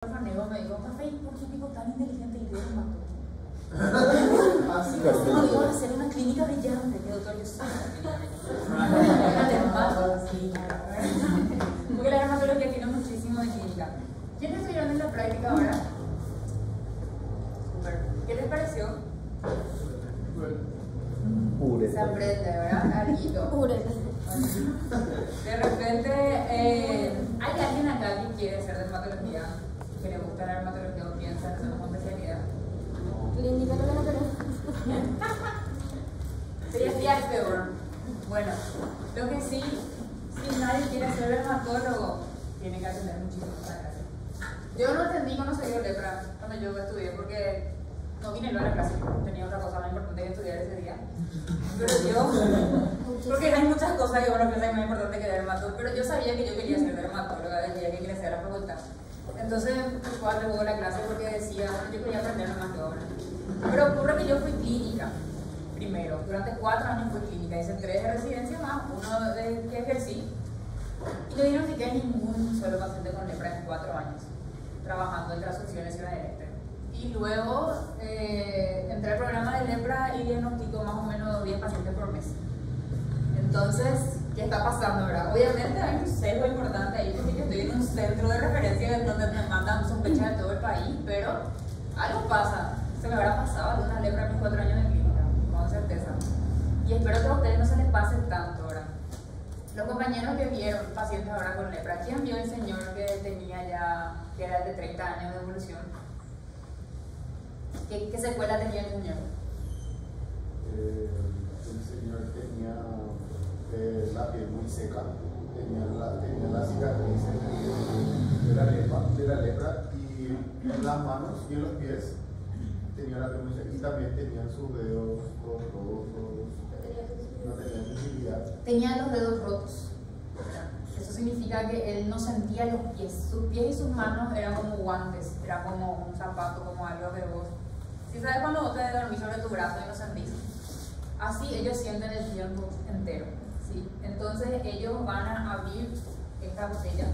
Nego me dijo, café, ¿por qué tipo tan inteligente y yo lo mató? Así ¿Cómo digo a hacer una clínica brillante? Que doctor, yo soy una dermatología. Porque la dermatología tiene muchísimo de clínica. ¿Quiénes estuvieron en la práctica ahora? Super. ¿Qué les pareció? Purete. Se aprende, ¿verdad? Alguito. Purete. De repente, hay alguien acá que quiere hacer dermatología, que le gusta la dermatología o piensa en hacer una especialidad. Clínica no la queremos. Sería peor. Bueno, lo que sí, si nadie quiere ser dermatólogo, tiene que atender muchísimo esta clase. Yo no entendí cuando se dio lepra, cuando yo estudié, porque no vine luego a la clase, tenía otra cosa más importante que estudiar ese día. Pero yo, porque hay muchas cosas que uno piensa que es más importante que dermatólogo, pero yo sabía que yo quería ser dermatóloga desde el día que ingresé a la facultad. Entonces, fue al luego la clase porque decía, yo quería aprender más que ahora. Pero ocurre que yo fui clínica primero. Durante 4 años fui clínica. Hice 3 de residencia más, 1 de que ejercí. Y no diagnostiqué ningún solo paciente con lepra en 4 años, trabajando en transfusiones y Ciudad del Este. Y luego entré al programa de lepra y diagnostico más o menos 10 pacientes por mes. Entonces, ¿qué está pasando, verdad? Obviamente hay un sesgo importante ahí porque yo estoy en un centro de referencia donde me mandan sospechas de todo el país, pero algo pasa. Se me habrá pasado alguna lepra en mis 4 años de clínica, con certeza. Y espero que a ustedes no se les pase tanto, ¿verdad? Los compañeros que vieron pacientes ahora con lepra, ¿quién vio el señor que tenía ya, que era el de 30 años de evolución? ¿Qué secuela tenía el señor? El señor tenía la piel muy seca, tenía la cicatriz de la lepra y en las manos y en los pies tenía la piel muy seca y también tenían sus dedos todos, no tenían sensibilidad. Tenía los dedos rotos. Eso significa que él no sentía los pies. Sus pies y sus manos eran como guantes, era como un zapato, como algo que vos. Si sabes cuando vos te dormís sobre tu brazo y no sentís, así ellos sienten el tiempo entero. ¿Sí? Entonces ellos van a abrir esta botella.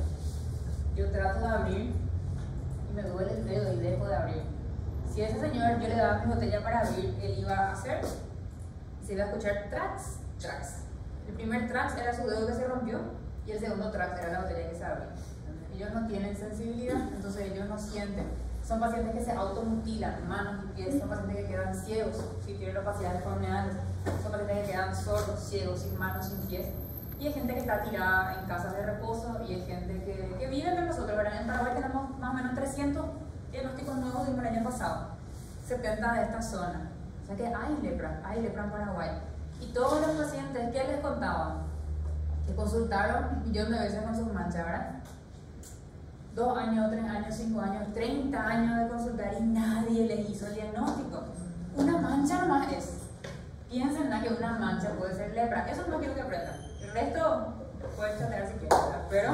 Yo trato de abrir y me duele el dedo y dejo de abrir. Si a ese señor yo le daba mi botella para abrir, él iba a hacer, se iba a escuchar tracks, tracks. El primer tracks era su dedo que se rompió y el segundo tracks era la botella que se abrió. Ellos no tienen sensibilidad, entonces ellos no sienten. Son pacientes que se automutilan, manos y pies, son pacientes que quedan ciegos, si tienen opacidades corneales, son pacientes que quedan sordos, ciegos, sin manos, sin pies. Y hay gente que está tirada en casas de reposo y hay gente que vive entre nosotros. ¿Verdad? En Paraguay tenemos más o menos 300 diagnósticos nuevos del año pasado, 70 de esta zona. O sea que hay lepra en Paraguay. Y todos los pacientes, ¿qué les contaban? Que consultaron millones de veces con sus manchas, ¿verdad? 2 años, 3 años, 5 años, 30 años de consultar y nadie les hizo el diagnóstico. Una mancha nomás es. Piensen que una mancha puede ser lepra. Eso no quiero que aprendan. El resto pueden chatear si quieren, pero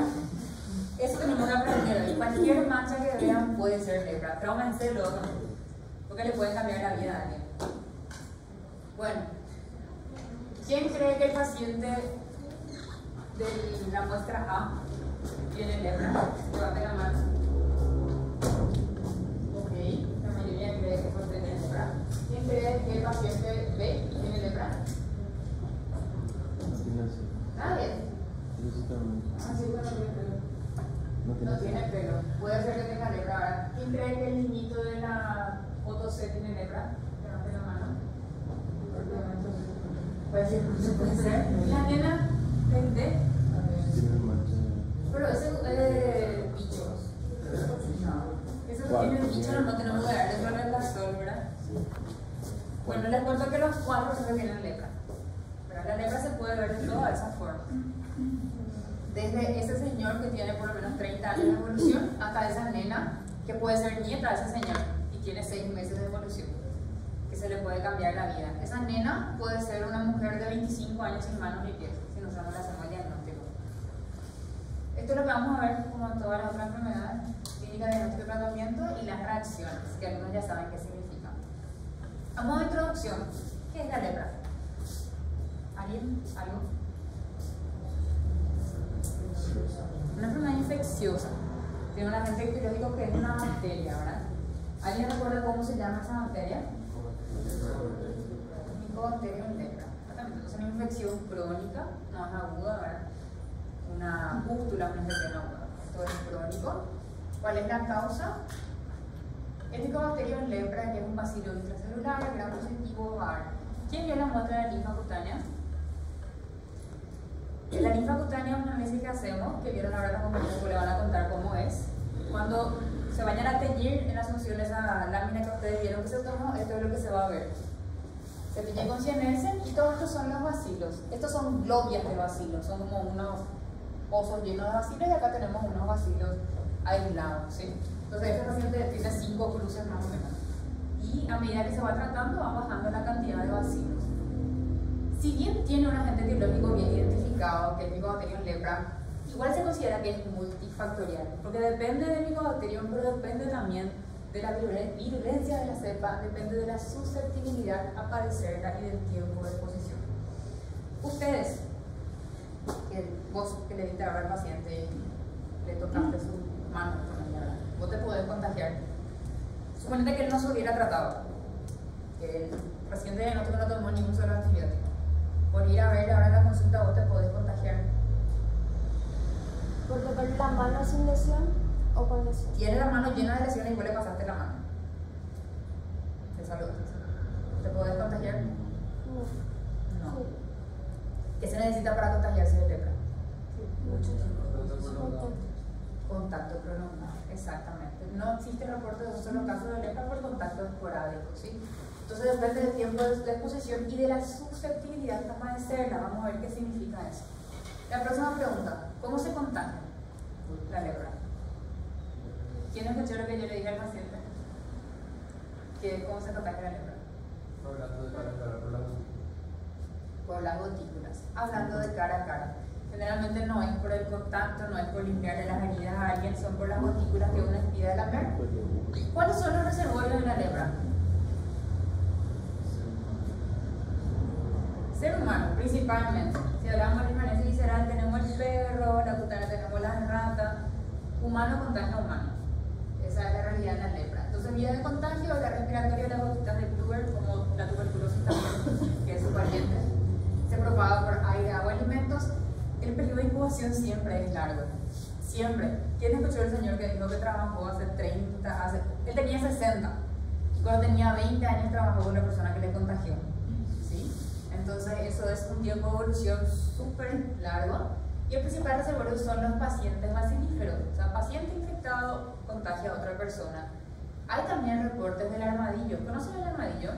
eso tenemos que aprender. Y cualquier mancha que vean puede ser lepra. Tráumenselo, porque le pueden cambiar la vida a alguien. Bueno, ¿quién cree que el paciente de la muestra A tiene lepra? Levante la mano. Ok, la mayoría cree que puede tener lepra. ¿Quién cree que el paciente B tiene lepra? Nadie. Ah, sí, bueno, no tiene pelo. Puede ser que tenga lepra. Ahora, ¿quién cree que el niñito de la foto C tiene lepra? Levante la mano. Puede ser. La nena del D. Pero ese bichos. Eso tiene bichos, no tenemos que darle solo el sol, ¿verdad? Bueno, les cuento que los 4 son que tienen lepra. Pero la lepra se puede ver de todas esas formas. Desde ese señor que tiene por lo menos 30 años de evolución hasta esa nena que puede ser nieta de ese señor y tiene 6 meses de evolución, que se le puede cambiar la vida. Esa nena puede ser una mujer de 25 años sin manos ni pies, si nosotros le hacemos el diagnóstico. Esto es lo que vamos a ver como en todas las otras enfermedades, clínica, diagnóstico y tratamiento y las reacciones, que algunos ya saben qué significan. A modo de introducción, ¿qué es la lepra? ¿Alguien? ¿Algo? Una enfermedad infecciosa. tiene un agente etiológico que es una bacteria, ¿verdad? ¿Alguien recuerda cómo se llama esa bacteria? Mycobacterium leprae. Entonces, una infección crónica, no es aguda, ¿verdad? Una pústula, una infección aguda. Esto es crónico. ¿Cuál es la causa? El Mycobacterium leprae, que es un bacilo intracelular, gram positivo, VAR. ¿Quién vio la muestra de la linfa cutánea? En la linfa cutánea es una análisis que hacemos, que vieron ahora los compañeros que le van a contar cómo es. Cuando se vayan a teñir en Asunción esa lámina que ustedes vieron que se tomó, esto es lo que se va a ver. Se teñe con cianesen y todos estos son los bacilos. Estos son globias de bacilos, son como unos pozos llenos de bacilos y acá tenemos unos bacilos aislados, ¿sí? Entonces este paciente tiene 5 cruces más o menos. Y a medida que se va tratando va bajando la cantidad de bacilos. Si bien tiene un agente etiológico bien identificado, que es Mycobacterium leprae, igual se considera que es multifactorial, porque depende del Mycobacterium, pero depende también de la virulencia de la cepa, depende de la susceptibilidad a padecerla y del tiempo de exposición. Ustedes, vos que le diste ahora al paciente y le tocaste su mano, vos te podés contagiar. Suponete que él no se hubiera tratado, que el paciente diagnóstico no tomó ningún solo antibiótico. Por ir a ver ahora la consulta vos te podés contagiar. ¿Porque con la mano sin lesión o con lesión? Tiene la mano llena de lesiones y vos le pasaste la mano. Te saludaste. ¿Te podés contagiar? No. No. Sí. ¿Qué se necesita para contagiarse de lepra? Mucho tiempo. Contacto prolongado, exactamente. No existe reporte de un solo caso de lepra por contacto esporádico, ¿sí? Entonces depende del tiempo de exposición y de la susceptibilidad a padecerla. Vamos a ver qué significa eso. La próxima pregunta, ¿cómo se contagia la lepra? ¿Quién escuchó lo que yo le dije al paciente? ¿Cómo se contagia la lepra? Por las gotículas, hablando de cara a cara. Generalmente no es por el contacto, no es por limpiarle las heridas a alguien, son por las gotículas que uno impide de lamer. ¿Cuáles son los reservorios de la lepra? Ser humano, principalmente. Si hablamos de permanencia visceral, tenemos el perro, la cutánea, tenemos las ratas. Humano contagia a humano. Esa es la realidad de la lepra. Entonces, vía de contagio, la respiratoria, las gotitas de Kluber, como la tuberculosis también, que es su pariente, se propaga por aire, agua, alimentos. El periodo de incubación siempre es largo. Siempre. ¿Quién escuchó el señor que dijo que trabajó hace 30, él tenía 60? Cuando tenía 20 años trabajó con una persona que le contagió. ¿Sí? Entonces, eso es un tiempo de evolución súper largo. Y el principal reservorio son los pacientes bacilíferos. O sea, paciente infectado contagia a otra persona. Hay también reportes del armadillo. ¿Conocen el armadillo?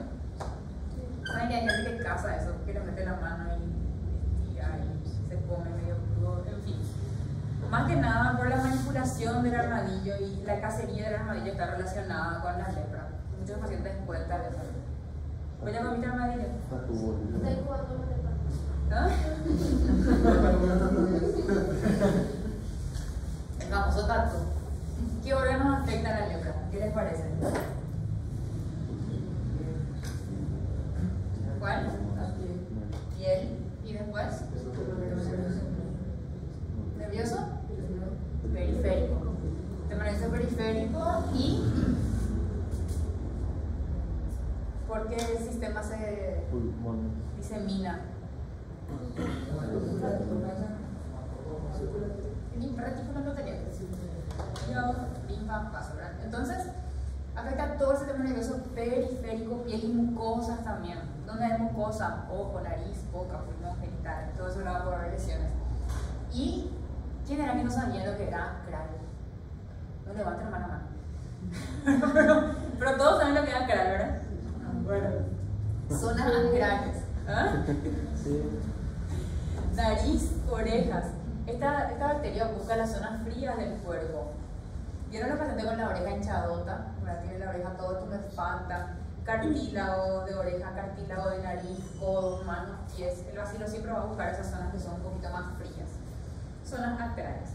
¿Saben que hay gente que caza eso? Que le mete la mano y estira y se come medio crudo. En fin. Más que nada por la manipulación del armadillo y la cacería del armadillo está relacionada con la lepra. Muchos pacientes cuentan de eso. ¿Voy a comer armadillo? Estoy jugando con el pan. ¿Ah? El famoso tacto. ¿Qué órganos afectan a la lepra? ¿Qué les parece? ¿Cuál? Piel. ¿Y después? ¿Nervioso? Periférico. Permanece periférico y porque el sistema se disemina. El retículo no tenía linfa, vaso, ¿verdad? Entonces, afecta todo el sistema nervioso periférico, piel y mucosas también. Donde hay mucosa, ojo, nariz, boca, pulmón, genital, todo eso lo va a poder lesiones. ¿Y quién era que no sabía lo que era cráneo? No levanten la mano. pero todos saben lo que era cráneo, ¿verdad? Bueno, zonas acrales. ¿Ah? Sí. Nariz, orejas. Esta bacteria busca las zonas frías del cuerpo. ¿Vieron los pacientes con la oreja hinchadota? Tiene la oreja toda tumefacta, cartílago de oreja, cartílago de nariz, codos, manos, pies. El bacilo siempre va a buscar esas zonas que son un poquito más frías. Zonas acrales.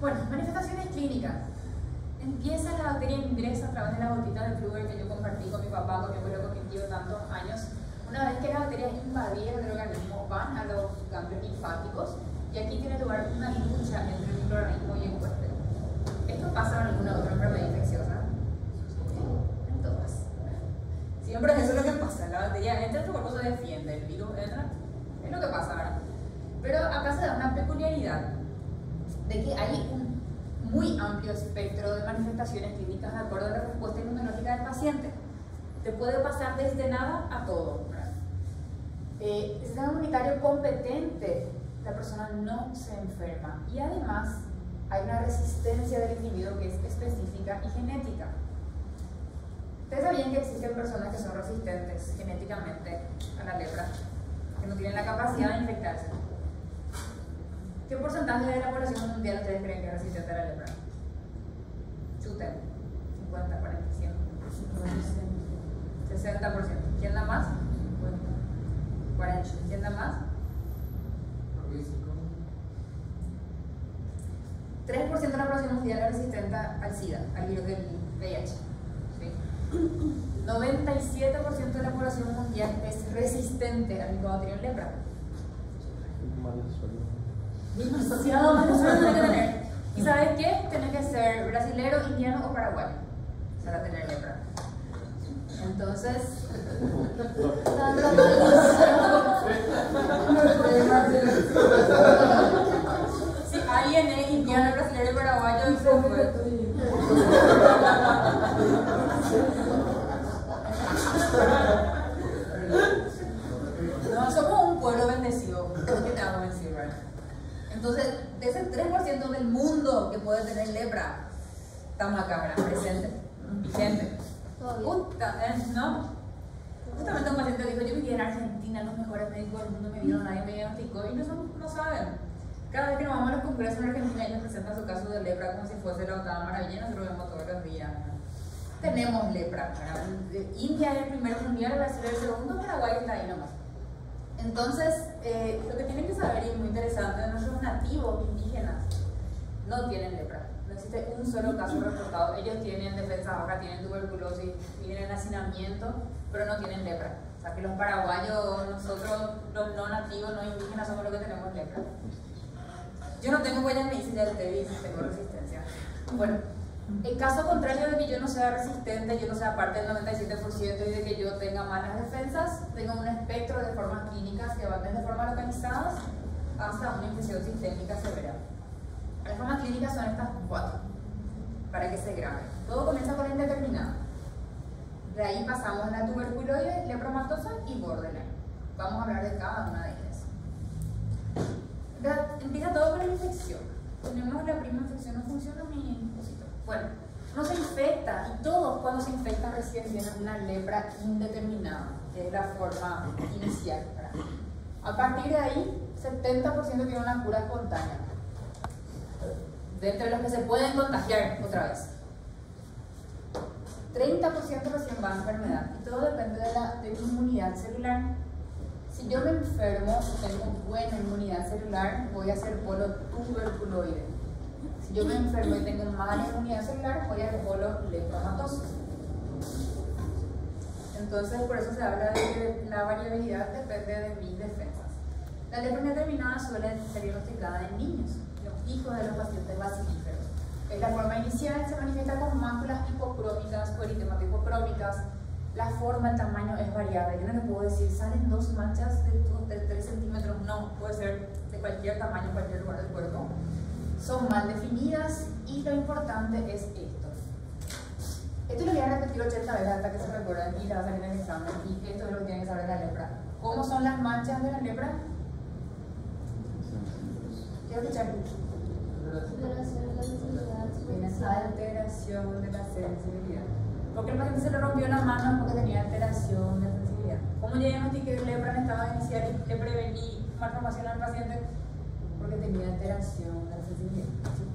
Bueno, manifestaciones clínicas. Empieza la bacteria, ingresa a través de las gotitas de Kluber que yo compartí con mi papá, con mi abuelo, con mi tío tantos años. Una vez que las bacterias invadieron el organismo, van a los ganglios linfáticos y aquí tiene lugar una lucha entre el microorganismo y el huésped. ¿Esto pasa en alguna otra enfermedad infecciosa? En todas. Siempre eso es lo que pasa. La bacteria entra, tu cuerpo se defiende, el virus entra, es lo que pasa ahora. Pero acá se da una peculiaridad de que hay un muy amplio espectro de manifestaciones clínicas de acuerdo a la respuesta inmunológica del paciente. Te puede pasar desde nada a todo. El sistema inmunitario competente, la persona no se enferma y además hay una resistencia del individuo que es específica y genética. ¿Ustedes sabían que existen personas que son resistentes genéticamente a la lepra, que no tienen la capacidad de infectarse? ¿Qué porcentaje de la población mundial ustedes creen que es resistente a la lepra? Chuten. 50, 40, 100. 60%. ¿Quién da más? 40. ¿Quién da más? 3% de la población mundial es resistente al SIDA, al virus del VIH. ¿Sí? 97% de la población mundial es resistente al Mycobacterium lepra. Demasiado mala suerte tiene que tener. ¿Y sabes qué? Tiene que ser brasilero, indiano o paraguayo para tener lepra. Entonces, si alguien es indiano, brasilero y paraguayo, y se fue. No, somos un pueblo bendecido. ¿Qué te vamos a decir, verdad? Entonces, de ese 3% del mundo que puede tener lepra, estamos acá, ¿verdad? Presente, vigente. No. Justamente un paciente dijo: yo viví en Argentina, los mejores médicos del mundo me vieron, nadie me diagnosticó y no saben. Cada vez que nos vamos a los congresos en Argentina, ellos presentan su caso de lepra como si fuese la octava maravilla, nosotros vemos todos los días. Tenemos lepra, ¿verdad? India es el primer mundial, Brasil es el segundo, Paraguay está ahí nomás. Entonces, lo que tienen que saber, y es muy interesante, nuestros nativos indígenas no tienen lepra. No existe un solo caso reportado. Ellos tienen defensa baja, tienen tuberculosis, tienen hacinamiento, pero no tienen lepra. O sea que los paraguayos, nosotros, los no nativos, no indígenas, somos los que tenemos lepra. Yo no tengo huellas, me dice ya el TB, tengo resistencia. Bueno, en caso contrario de que yo no sea resistente, yo no sea parte del 97% y de que yo tenga malas defensas, tengo un espectro de formas clínicas que van desde formas localizadas hasta una infección sistémica severa. Las formas clínicas son estas 4, para que se grabe. Todo comienza con la indeterminada. De ahí pasamos a la tuberculoide, lepromatosa y borderline. Vamos a hablar de cada una de ellas. Empieza todo con la infección. Tenemos la prima infección, no funciona mi cosito. Bueno, no se infecta y todos cuando se infectan recién tienen una lepra indeterminada, que es la forma inicial. A partir de ahí, 70% tiene una cura espontánea. De entre los que se pueden contagiar otra vez. 30% recién va a enfermedad. Y todo depende de mi inmunidad celular. Si yo me enfermo y tengo buena inmunidad celular, voy a ser polo tuberculoide. Si yo me enfermo y tengo mala inmunidad celular, voy a ser polo lepromatoso. Entonces, por eso se habla de que la variabilidad depende de mis defensas. La lepra indeterminada suele ser diagnosticada en niños, los hijos de los pacientes bacilíferos. En la forma inicial se manifiesta con máculas hipocrómicas o eritemas hipocrómicas. La forma, el tamaño es variable. Yo no les puedo decir, salen 2 manchas de 3 centímetros. No, puede ser de cualquier tamaño, en cualquier lugar del cuerpo. Son mal definidas y lo importante es esto. Esto lo voy a repetir 80 veces hasta que se recuerden y la va a salir en el examen. Y esto es lo que tienen que saber de la lepra. ¿Cómo son las manchas de la lepra? Quiero escuchar. Tienes alteración de la sensibilidad. Porque el paciente se le rompió la mano porque tenía alteración de sensibilidad. ¿Cómo yo diagnostiqué lepra en estado inicial y le prevení malformación al paciente? Porque tenía alteración de la sensibilidad.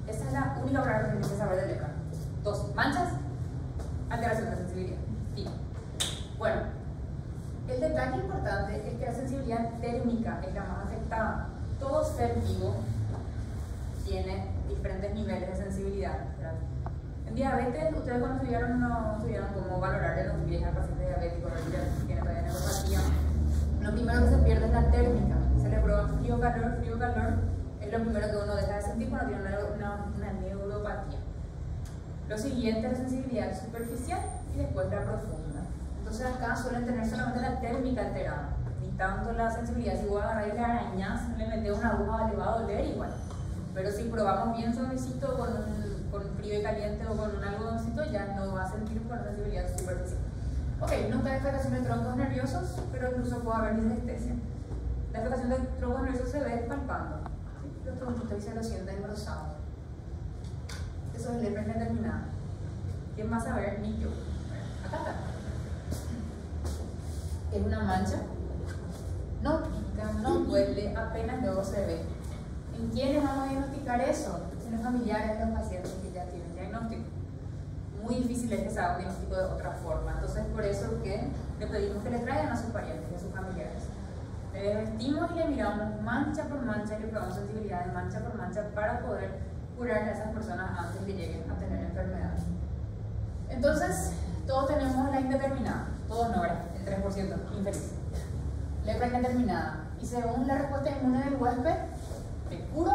Esa es la única palabra que tienes que saber de lepra. 2 manchas, alteración de la sensibilidad. Fin. Bueno, el detalle importante es que la sensibilidad térmica es la más afectada. Todo ser vivo tiene diferentes niveles de sensibilidad, ¿verdad? En diabetes, ustedes cuando estudiaron no estudiaron cómo valorar en los pies al paciente diabético, que tiene todavía neuropatía. Lo primero que se pierde es la térmica. Se le prueba frío-calor es lo primero que uno deja de sentir cuando tiene una neuropatía. Lo siguiente es la sensibilidad superficial y después la profunda. Entonces acá suelen tener solamente la térmica alterada, ni tanto la sensibilidad. Si vos agarrás y le arañás, le metés una aguja, le va a doler igual. Pero si probamos bien suavecito con frío y caliente o con un algodoncito, ya no va a sentir con sensibilidad superficial. Ok, nunca hay afectación de troncos nerviosos, pero incluso puede haber disestesia. La afectación de troncos nerviosos se ve palpando. Los tronquitos se lo sienten engrosados. Eso es lepra indeterminada. ¿Quién va a saber? Ni yo. Acá está. Es una mancha. No pica, no duele, apenas luego se ve. ¿En quiénes vamos a diagnosticar eso? En los familiares de los pacientes que ya tienen diagnóstico. Muy difícil es que se haga un diagnóstico de otra forma. Entonces, por eso que le pedimos que le traigan a sus parientes y a sus familiares. Le vestimos y le miramos mancha por mancha y le probamos sensibilidad de mancha por mancha para poder curar a esas personas antes que lleguen a tener enfermedades. Entonces, todos tenemos la indeterminada, todos no, ¿verdad? El 3% infeliz. Lepra indeterminada. Y según la respuesta inmune del huésped, me curo,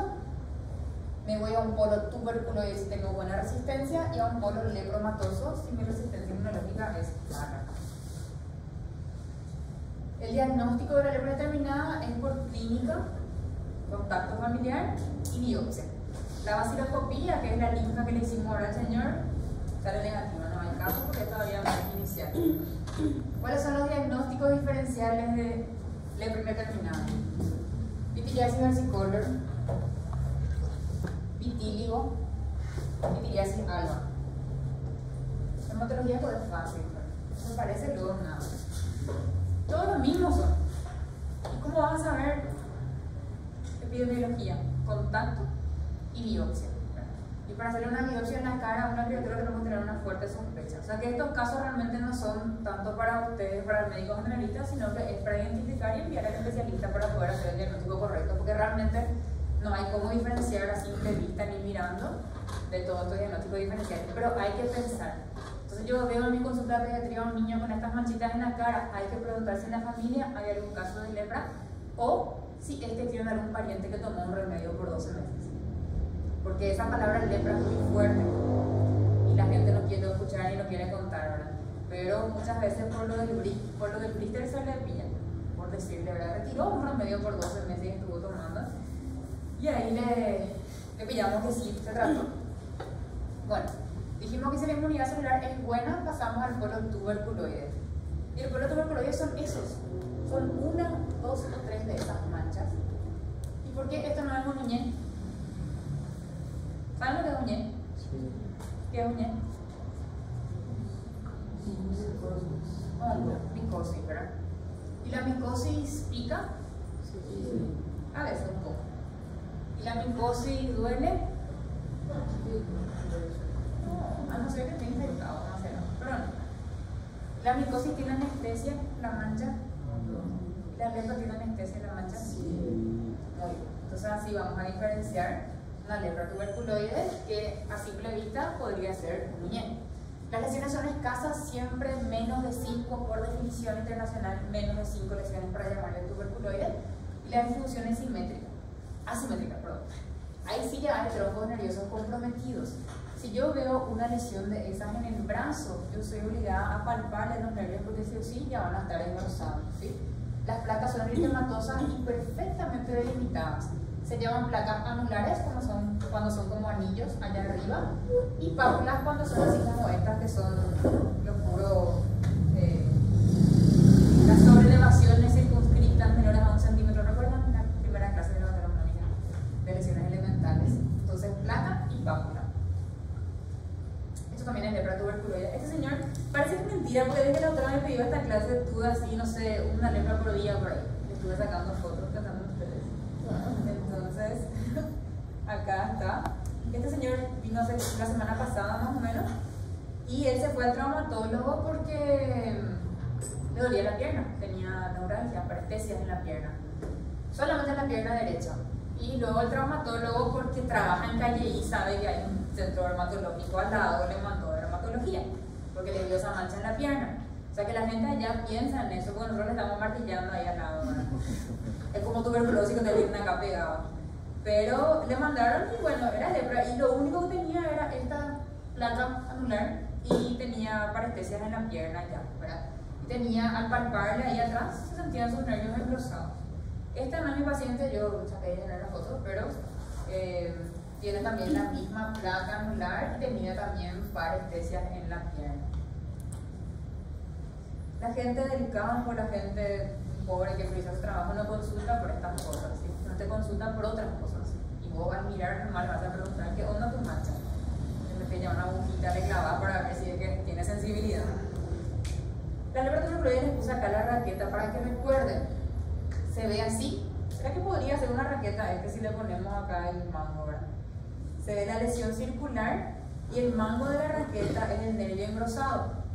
me voy a un polo tuberculoide si tengo buena resistencia y a un polo lepromatoso si mi resistencia inmunológica es baja. El diagnóstico de la lepra determinada es por clínica, contacto familiar y biopsia. La baciloscopía, que es la linfa que le hicimos ahora al señor, sale negativa, no hay caso porque todavía no es inicial. ¿Cuáles son los diagnósticos diferenciales de lepra indeterminada? Pityriasis versicolor, vitíligo, pityriasis alba. Hematología pues es fácil, me parece luego nada. Todos los mismos son. ¿Y cómo vas a saber epidemiología? Contacto y biopsia. Y para hacerle una biopsia en la cara a una criatura tenemos que tener una fuerte sospecha. O sea que estos casos realmente no son tanto para ustedes, para el médico generalista, sino que es para identificar y enviar al especialista para poder hacer el diagnóstico correcto, porque realmente no hay cómo diferenciar a simple vista ni mirando de todos estos diagnósticos diferenciales, pero hay que pensar. Entonces yo veo en mi consulta de pediatría a un niño con estas manchitas en la cara, hay que preguntar si en la familia hay algún caso de lepra o si tiene algún pariente que tomó un remedio por 12 meses. Porque esa palabra lepra es muy fuerte y la gente no quiere escuchar ni no quiere contar, ¿verdad? Pero muchas veces por lo del blister se le pilla, por decirle, ¿verdad? Retiró un remedio por 12 meses y estuvo tomando y ahí le pillamos que sí se trató. Bueno, dijimos que si la inmunidad celular es buena, pasamos al polo tuberculoide. Y el polo tuberculoide son esos, son 1, 2 o 3 de esas manchas. ¿Y por qué esto no es un muñe? ¿Saben lo que es uñé? Sí. ¿Qué es uñé? Micosis, ¿verdad? ¿Y la micosis pica? Sí. A veces un poco. ¿Y la micosis duele? No, a no ser que esté infectado, no sé, no. Pero no. ¿La micosis tiene anestesia, la mancha? ¿La lepra tiene anestesia, la mancha? Sí. Muy bien. Entonces así vamos a diferenciar una lepra tuberculoide que a simple vista podría ser un muñeco. Las lesiones son escasas, siempre menos de 5 por definición internacional, menos de 5 lesiones para llamarle tuberculoide, y la distribución es asimétrica, perdón. Ahí sí ya hay troncos nerviosos comprometidos. Si yo veo una lesión de esas en el brazo, yo soy obligada a palparle los nervios porque sí o sí ya van a estar engrosados, ¿sí? Las placas son eritematosas y perfectamente delimitadas. Se llaman placas anulares cuando son como anillos allá arriba y pápulas cuando son así como estas que son los puros las sobrelevaciones circunscritas menores a 1 centímetro. ¿Recuerdan la primera clase de anatomía de lesiones elementales? Entonces placa y pápula. Esto también es lepra tuberculoide. Este señor parece que es mentira porque desde la otra vez me pidió esta clase tuve así, no sé, una lepra por día por ahí. Le estuve sacando fotos pensando en ustedes. Entonces, acá está. Este señor vino la semana pasada más o menos y él se fue al traumatólogo porque le dolía la pierna, tenía neuralgia, parestesias en la pierna, solamente en la pierna derecha. Y luego el traumatólogo, porque trabaja en Calle y sabe que hay un centro dermatológico al lado, le mandó dermatología porque le dio esa mancha en la pierna. O sea que la gente allá piensa en eso, porque nosotros le estamos martillando ahí al lado, ¿verdad? Es como tuberculosis que te viene acá pegado. Pero le mandaron y bueno, era lepra y lo único que tenía era esta placa anular y tenía parestesias en la pierna ya, ¿verdad? Y tenía, al palparle ahí atrás, se sentían sus nervios engrosados. Esta no es mi paciente, yo saqué de la foto, pero tiene también la misma placa anular y tenía también parestesias en la pierna. La gente del campo, la gente pobre que precisa su trabajo no consulta por estas cosas, ¿sí? No te consulta por otras cosas. Y vos al mirar normal vas a preguntar qué onda tu mancha. Te metes ya una agujita de clavada para ver si es que tiene sensibilidad. La lepra tuberculosis les puse acá la raqueta para que recuerden. Se ve así. ¿Será que podría ser una raqueta si le ponemos acá el mango, ¿verdad? Se ve la lesión circular y el mango de la raqueta es el nervio engrosado.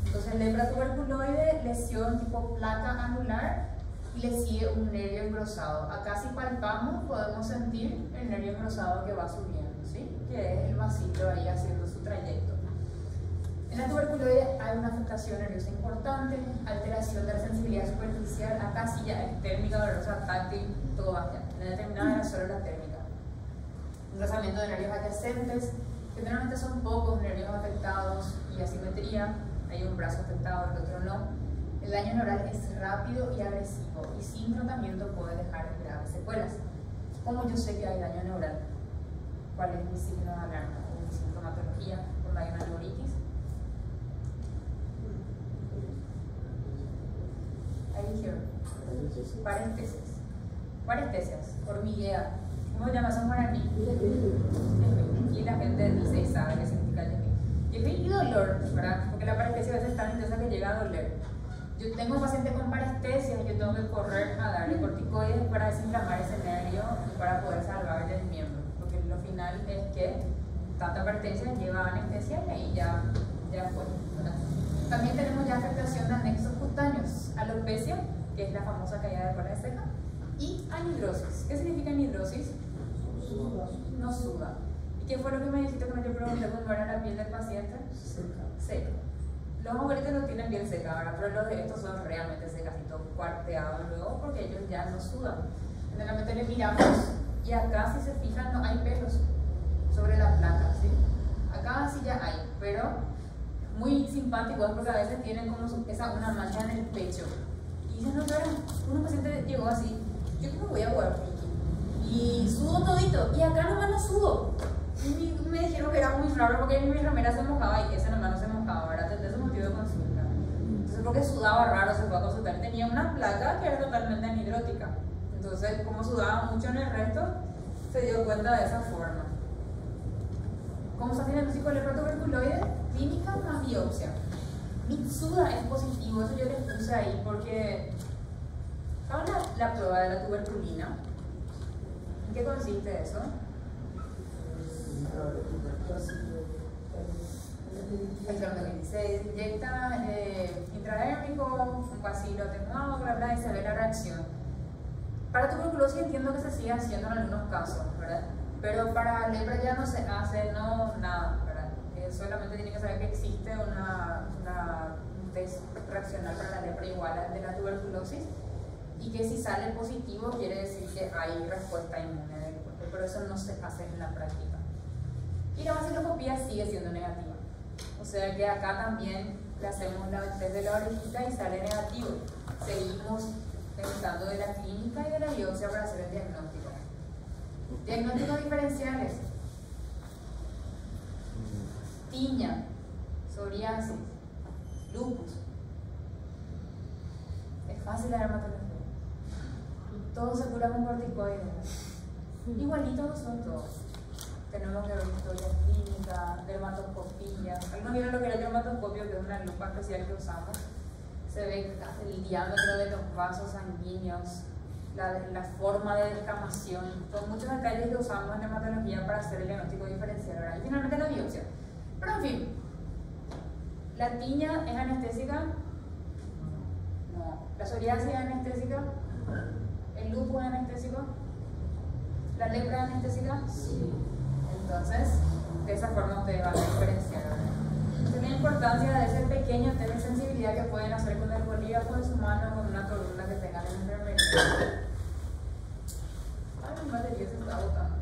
Entonces, lepra tuberculoide, lesión tipo placa anular y le sigue un nervio engrosado. Acá si palpamos podemos sentir el nervio engrosado que va subiendo, ¿sí? Que es el vasito ahí haciendo su trayecto. En la tuberculoide hay una afectación nerviosa importante, alteración de la sensibilidad superficial, acá sí ya es térmica, dolorosa, táctil, todo va bien. En la determinada era solo la térmica. Engrosamiento de nervios adyacentes, generalmente son pocos nervios afectados y asimetría. Hay un brazo afectado, el otro no. El daño neural es rápido y agresivo y sin tratamiento puede dejar graves secuelas. ¿Cómo yo sé que hay daño neural? ¿Cuál es mi signo de alarma o mi sintomatología cuando hay una neuritis? Ahí dijeron. Parestesias. Parestesias, hormiguea. ¿Cómo se llama eso en guaraní? Y la gente dice y sabe qué significa y dolor, ¿verdad? Porque la parestesia a veces es tan intensa que llega a doler. Yo tengo un paciente con parestesia y yo tengo que correr a darle corticoides para desinflamar ese nervio y para poder salvarle el miembro. Porque lo final es que tanta parestesia lleva anestesia y ahí ya fue, ¿verdad? También tenemos ya afectación de anexos cutáneos, alopecia, que es la famosa caída de cola de ceja, y anhidrosis. ¿Qué significa anhidrosis? No suda. ¿Y qué fue lo que me dijiste cuando yo pregunté cómo era la piel del paciente? Seca. Los abuelitos no tienen piel seca, ¿verdad? Pero los de estos son realmente secas y todo cuarteado luego porque ellos ya no sudan. Generalmente le miramos y acá, si se fijan, no hay pelos sobre la placa, ¿sí? Acá sí ya hay, pero muy simpáticos porque a veces tienen como una mancha en el pecho. Y dicen, no, claro, un paciente llegó así, yo no voy a jugar y sudo todito, y acá nomás no sudo. Y me dijeron que era muy raro porque mi remera se mojaba y ese nomás no se mojaba, ¿verdad? Entonces motivo de consulta. Entonces porque sudaba raro se fue a consultar. Tenía una placa que era totalmente anhidrótica. Entonces como sudaba mucho en el resto, se dio cuenta de esa forma. ¿Cómo se diagnóstico de lepra tuberculoide? Clínica más biopsia. Mitsuda es positivo, eso yo les puse ahí porque ¿saben la prueba de la tuberculina? ¿En qué consiste eso? Se inyecta intradérmico, un vacilo atenuado, bla bla, y se ve la reacción. Para tuberculosis entiendo que se sigue haciendo en algunos casos, ¿verdad? Pero para lepra ya no se hace nada, ¿verdad? Solamente tiene que saber que existe un test reaccional para la lepra igual al de la tuberculosis y que si sale positivo quiere decir que hay respuesta inmune del cuerpo, pero eso no se hace en la práctica. Y la vaciloscopía sigue siendo negativa. O sea que acá también le hacemos el test de la orejita y sale negativo. Seguimos pensando de la clínica y de la biopsia para hacer el diagnóstico. Diagnósticos diferenciales. Tiña, psoriasis, lupus. Es fácil la dermatología. Todos se curan con corticoides. Igualitos son todos. Tenemos que ver historia clínica, dermatoscopía. ¿Algunos vieron lo que era el dermatoscopio? Que es una lupa especial que usamos. Se ve el diámetro de los vasos sanguíneos, la forma de descamación. Son muchos detalles que usamos en dermatología para hacer el diagnóstico diferencial, ¿verdad? Y finalmente la biopsia. Pero en fin, ¿la tiña es anestésica? No. ¿La psoriasis es anestésica? ¿El lupus es anestésico? ¿La lepra es anestésica? Sí. Entonces, de esa forma ustedes van a diferenciar. Entonces, la importancia de ese pequeño test de sensibilidad que pueden hacer con el bolígrafo en su mano o con una columna que tengan en la enfermería. Ay, mi batería se está botando.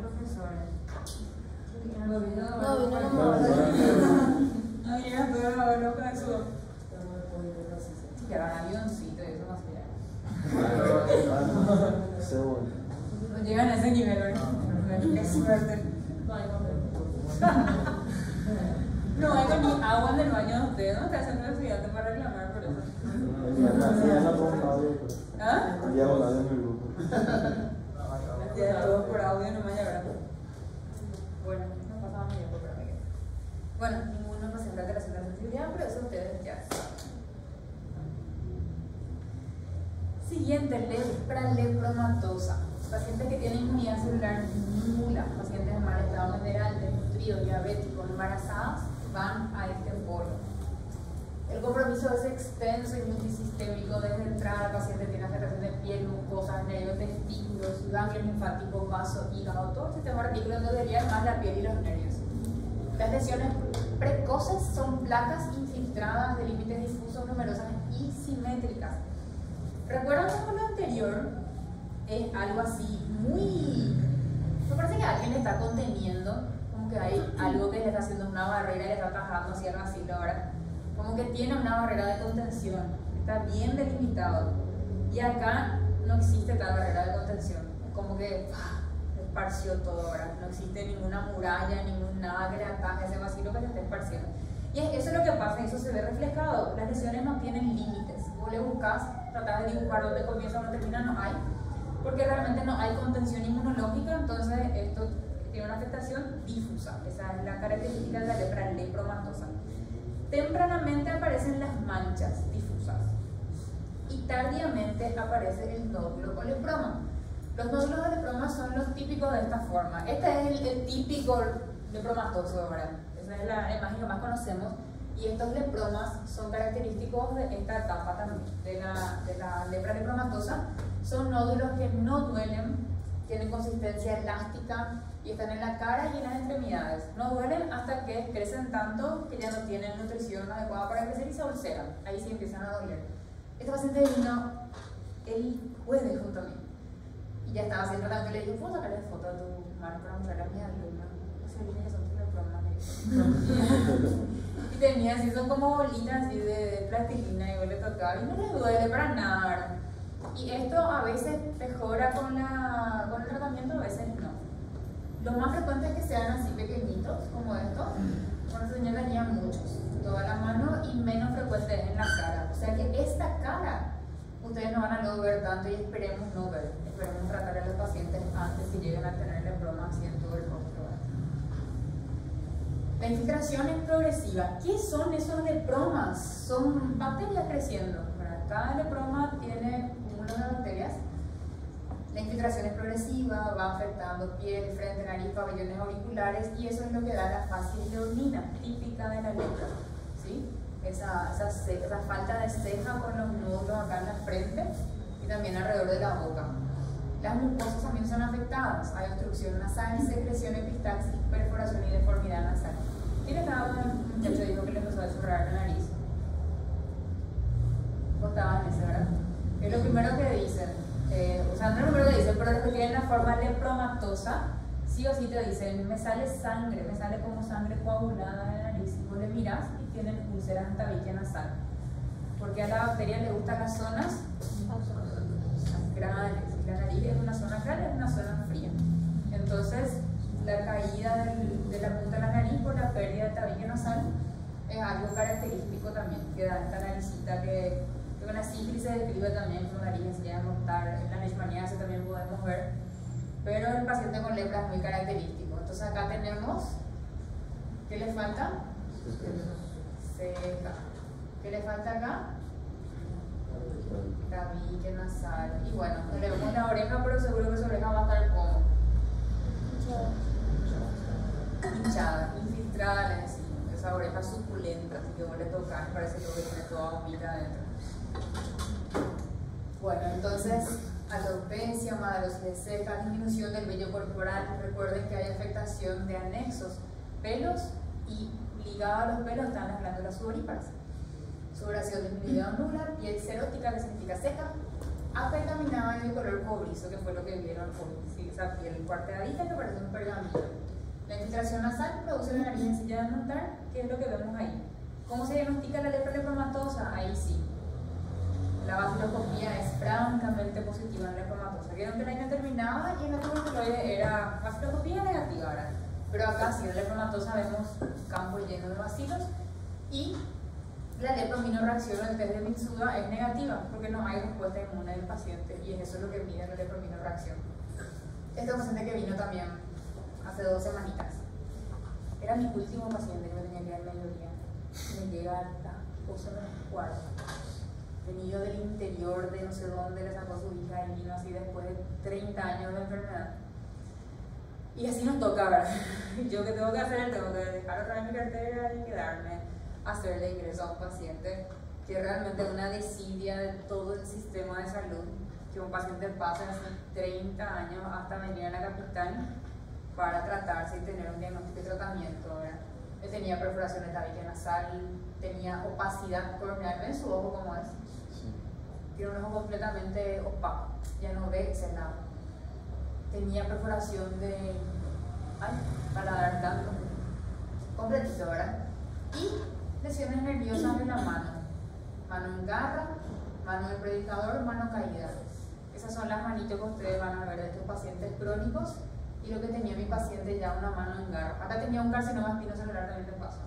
profesores. No, vino la No vinieron todos a verlo con eso. Sí, que era un avioncito y eso más allá. No llegan a ese nivel, ¿verdad? Qué suerte. No hay ni agua en el baño de ustedes, ¿no? Está haciendo estudiante para reclamar por eso. ¿Ah? Ya todos por audio nomás ya, ¿verdad? Bueno, no pasaba muy bien por ahí. Bueno, ninguno presenta alteración de la sensibilidad, pero eso ustedes ya saben. Siguiente, lepra lepromatosa. Pacientes que tienen inmunidad celular nula, pacientes en mal estado general, desnutridos, diabéticos, embarazadas, van a este polo. El compromiso es extenso y multisistémico. Desde entrada, el paciente tiene afectación de piel, mucosas, nervios, testículos, ganglios linfáticos, vaso, hígado, todo el sistema reticular donde deberían más la piel y los nervios. Las lesiones precoces son placas infiltradas de límites difusos, numerosas y simétricas. ¿Recuerdan cómo lo anterior es algo así muy... Me parece que alguien le está conteniendo, como que hay algo que le está haciendo una barrera y le está atajando hacia algo así, ahora como que tiene una barrera de contención, está bien delimitado. Y acá no existe tal barrera de contención, como que esparció todo ahora, no existe ninguna muralla, ningún nada que le ataje ese vacío que se está esparciendo. Y eso es lo que pasa, eso se ve reflejado. Las lesiones no tienen límites. Vos le buscas, tratás de dibujar dónde comienza o dónde termina, no hay, porque realmente no hay contención inmunológica, entonces esto tiene una afectación difusa. Esa es la característica de la lepra lepromatosa. Tempranamente aparecen las manchas difusas y tardíamente aparece el nódulo o leproma. Los nódulos de leproma son los típicos de esta forma. Este es el típico lepromatoso, ¿verdad? Esa es la imagen que más conocemos. Y estos lepromas son característicos de esta etapa también, de la lepra lepromatosa. Son nódulos que no duelen, tienen consistencia elástica y están en la cara y en las extremidades. No duelen hasta que crecen tanto que ya no tienen nutrición adecuada para crecer y se ulceran. Ahí sí empiezan a doler. Este paciente vino el jueves junto a mí y ya estaba haciendo tratamiento y le dije, ¿puedo sacarle foto de tu mano para mostrarle a mi alumna? Y tenía así, son como bolitas así de plastilina y yo le tocaba y no le duele para nada, ¿verdad? Y esto a veces mejora con el tratamiento, a veces no. Lo más frecuente es que sean así pequeñitos como estos. Con esta señora tenía muchos en toda la mano y menos frecuente en la cara. O sea que esta cara ustedes no van a luego ver tanto y esperemos no ver. Esperemos tratar a los pacientes antes que lleguen a tener el leproma así en todo el rostro. La infiltración es progresiva. ¿Qué son esos lepromas? Son bacterias creciendo. Cada leproma tiene cúmulos de bacterias. La infiltración es progresiva, va afectando piel, frente, nariz, pabellones auriculares y eso es lo que da la facies leonina, típica de la lepra. ¿Sí? Esa falta de ceja con los nódulos acá en la frente y también alrededor de la boca. Las mucosas también son afectadas. Hay obstrucción nasal, secreción epistaxis, perforación y deformidad nasal. ¿Quién estaba con el muchacho dijo que le empezó a zurrar la nariz? Vos estabas en ese, ¿verdad? Es lo primero que dicen. O sea, no es lo primero que dicen, pero los que tienen la forma lepromatosa, sí o sí te dicen, me sale sangre, me sale como sangre coagulada de la nariz. Y vos le mirás y tienen úlceras en tabique nasal. Porque a la bacteria le gustan las zonas sacrales. La nariz es una zona cálida, es una zona fría. Entonces, la caída de la punta de la nariz por la pérdida del tabique nasal es algo característico también, que da esta naricita que una sífilis se describe también con nariz encía de montar, en la leishmaniasis también podemos ver, pero el paciente con lepra es muy característico. Entonces acá tenemos, ¿qué le falta? Ceja. ¿Qué le falta acá? Tabique nasal. Y bueno, le vemos la oreja, pero seguro que su oreja va a estar como hinchada, infiltrada, le decimos. Esa oreja suculenta, así que vos le tocas, parece que tiene toda bombita adentro. Bueno, entonces, alopecia, madrosis seca, disminución del vello corporal. Recuerden que hay afectación de anexos, pelos, y ligado a los pelos están las glándulas sudoríparas. Sudoración disminuida o nula, piel xerótica, que significa seca, apergaminado y de color cobrizo, que fue lo que vieron hoy. ¿Sí? Esa piel cuarteadita que parece un pergamino. La infiltración nasal produce una nariz sencilla de notar, que es lo que vemos ahí. ¿Cómo se diagnostica la lepra lepromatosa? Ahí sí. La baciloscopía es francamente positiva en la lepromatosa. Vieron que la indeterminada y en la tuberculoide era baciloscopía negativa, ¿verdad? Pero acá sí, en la lepromatosa vemos campo lleno de bacilos y la lepra-immunoreacción o el test de Mitsuda es negativa porque no hay respuesta inmune del paciente y eso es lo que mide la lepra-immunoreacción. Este paciente que vino también hace 2 semanitas era mi último paciente que me tenía que ir al mediodía. Me llega a las 12:15. Venido del interior de no sé dónde, le sacó su hija y vino así después de 30 años de enfermedad. Y así nos toca, ¿verdad? Yo que tengo que hacer, tengo que dejar otra vez mi cartera y quedarme a hacerle ingreso a un paciente que realmente es una desidia de todo el sistema de salud, que un paciente pase así 30 años hasta venir a la capital para tratarse y tener un diagnóstico y tratamiento, ¿verdad? Él tenía perforación tabique nasal, tenía opacidad corneal, ¿ven su ojo cómo es? Tiene un ojo completamente opaco, ya no ve ese lado. Tenía perforación de paladar blando, completito, ¿verdad? Y lesiones nerviosas de la mano en garra, mano del predicador, mano caída. Esas son las manitos que ustedes van a ver de estos pacientes crónicos y lo que tenía mi paciente ya una mano en garra. Acá tenía un carcinoma espinocelular también de paso.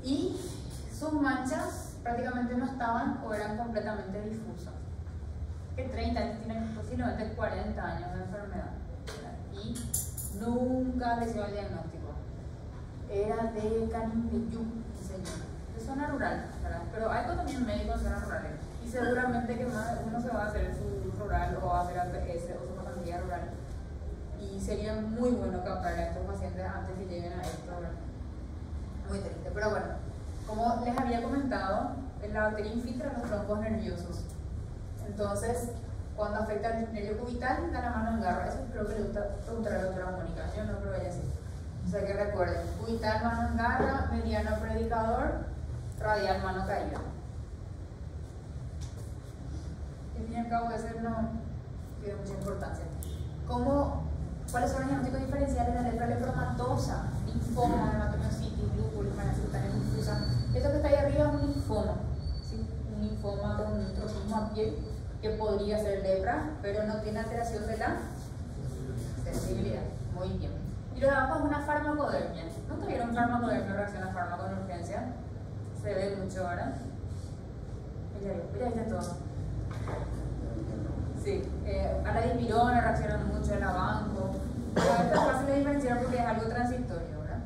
Y sus manchas prácticamente no estaban o eran completamente difusas. Que 30 años, tiene posiblemente 40 años de enfermedad. Y nunca le hicieron el diagnóstico. Era de Canindeyú, señor. De zona rural, ¿verdad? Pero hay también médicos en zonas rurales. Y seguramente que más uno se va a hacer su rural o va a hacer APS o su pasantía rural. Y sería muy bueno captar a estos pacientes antes que lleguen a esto, ¿verdad? Muy triste. Pero bueno, como les había comentado, la bacteria infiltra los troncos nerviosos. Entonces, cuando afecta el nervio cubital, da la mano en garra. Eso creo que le gusta preguntar a la doctora Mónica. Yo no, pero ella sí. O sea que recuerden, cubital, mano en garra, mediano predicador, radial, mano caída. Y al fin y al cabo ese no tiene mucha importancia. ¿Cuáles son los diagnósticos diferenciales de la lepra lepromatosa? Linfoma, dermatomiositis, lúpulo, manacilotania difusa. Esto que está ahí arriba es un linfoma. ¿Sí? Un linfoma con un tropismo a piel que podría ser lepra, pero no tiene alteración de la sensibilidad. Muy bien. Y lo de abajo es una farmacodermia. ¿No tuvieron farmacodermia o reacción a fármaco en urgencia? Se ve mucho ahora. Ya viste todo. Sí, a la dipirona reaccionan mucho, el abanco. Esto es fácil de diferenciar porque es algo transitorio, ¿verdad?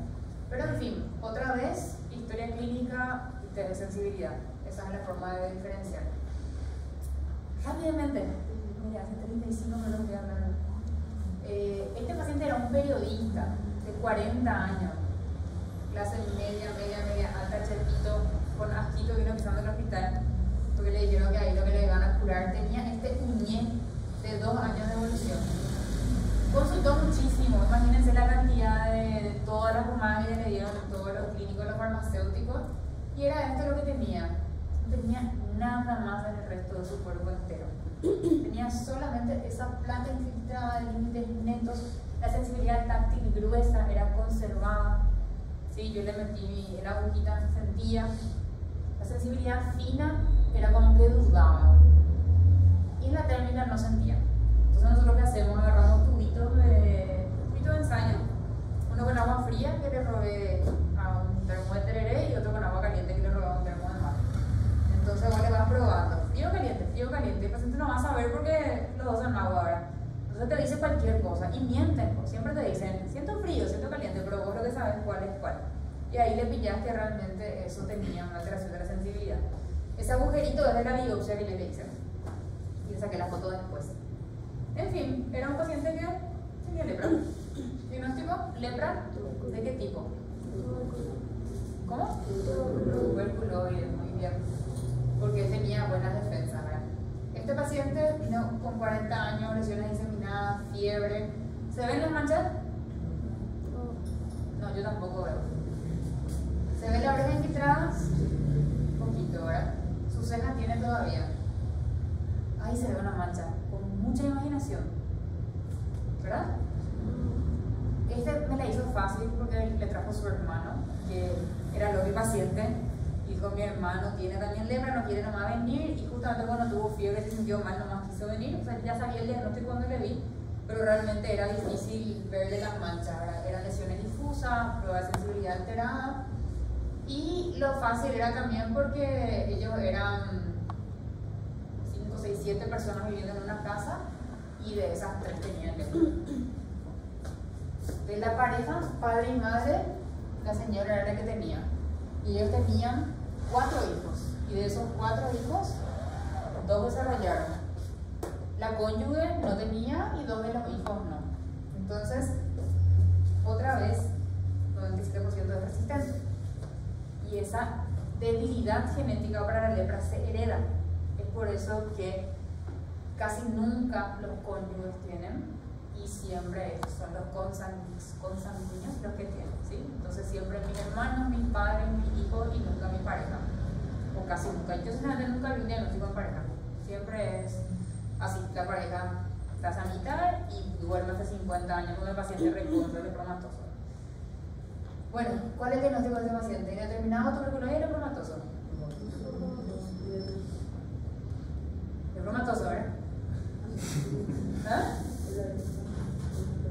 Pero en fin, otra vez, historia clínica y test de sensibilidad. Esa es la forma de diferenciar. Rápidamente, mira, hace 35 minutos voy a hablar. Este paciente era un periodista de 40 años, clase media, alta, chetito, con asquito, vino pisando el hospital, porque le dijeron que ahí lo que le iban a curar. Tenía este uñé de 2 años de evolución. Consultó muchísimo, imagínense la cantidad de todas las pomadas que le dieron, de todos los clínicos, los farmacéuticos, y era esto lo que tenía. No tenía nada más en el resto de su cuerpo entero. Tenía solamente esa placa infiltrada de límites netos, la sensibilidad táctil gruesa era conservada. Sí, yo le metí la agujita, sentía. La sensibilidad fina era como que dudaba. Y la térmica no sentía. Entonces nosotros lo que hacemos, agarramos tubitos de ensayo. Uno con agua fría que le robé a un termo de tereré y otro con agua caliente que le robé a un termo de mar. Entonces vos le vas probando, frío caliente, el paciente no va a saber porque los dos son agua ahora. Entonces te dice cualquier cosa y mienten, siempre te dicen, siento frío, siento caliente, pero vos lo que sabes cuál es cuál. Y ahí le pillás que realmente eso tenía una alteración de la sensibilidad. Ese agujerito es de la biopsia que le hice y le saqué la foto después. En fin, era un paciente que tenía lepra. Diagnóstico, lepra, ¿de qué tipo? ¿Cómo? Tuberculoide, muy bien. Porque tenía buenas defensas, ¿verdad? Este paciente vino con 40 años, lesiones diseminadas, fiebre. ¿Se ven las manchas? No, yo tampoco veo. ¿Se ven las orejas infiltradas? Un poquito, ¿verdad? Sus cejas tiene todavía. Ay, discriminación, ¿verdad? Este me la hizo fácil porque le trajo su hermano, que era lo mi paciente. Dijo, mi hermano tiene también lepra, no quiere nomás venir, y justamente cuando tuvo fiebre se sintió mal, nomás quiso venir. O sea, ya sabía el diagnóstico cuando le vi, pero realmente era difícil verle las manchas, eran lesiones difusas, prueba de sensibilidad alterada, y lo fácil era también porque ellos eran 5, 6, 7 personas viviendo en una casa, y de esas 3 tenían lepra. De la pareja, padre y madre, la señora era la que tenía. Y ellos tenían 4 hijos. Y de esos 4 hijos, 2 desarrollaron. La cónyuge no tenía y 2 de los hijos no. Entonces, otra vez, 97% es resistente. Y esa debilidad genética para la lepra se hereda. Es por eso que casi nunca los cónyuges tienen, y siempre son los consanguíneos los que tienen, ¿sí? Entonces siempre mis hermanos, mis padres, mis hijos y nunca mi pareja, o casi nunca. Yo sinceramente nunca vi un diagnóstico en pareja, siempre es así, la pareja está sanita y duerme hace 50 años con el paciente recontra lepromatoso. Bueno, ¿cuál es el diagnóstico de este paciente? ¿Indeterminado, tuberculosis y lepromatoso? Lepromatoso, ¿verdad? ¿Ah?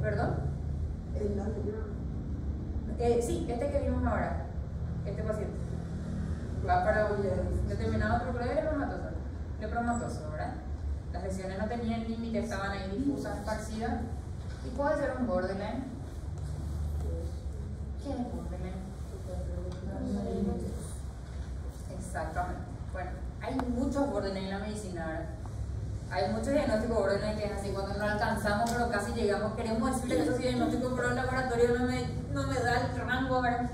¿Perdón? Sí, este que vimos ahora, este paciente. Va para determinado tuberculosis y lepromatoso, ¿verdad? Las lesiones no tenían límite, estaban ahí difusas, esparcidas. Y puede ser un borderline. ¿Qué es borderline? Exactamente. Bueno, hay muchos borderline en la medicina, ¿verdad? Hay muchos diagnósticos borderline que es así, cuando no alcanzamos, pero casi llegamos, queremos decirle que esos diagnósticos, pero el laboratorio no me da el rango, ¿verdad?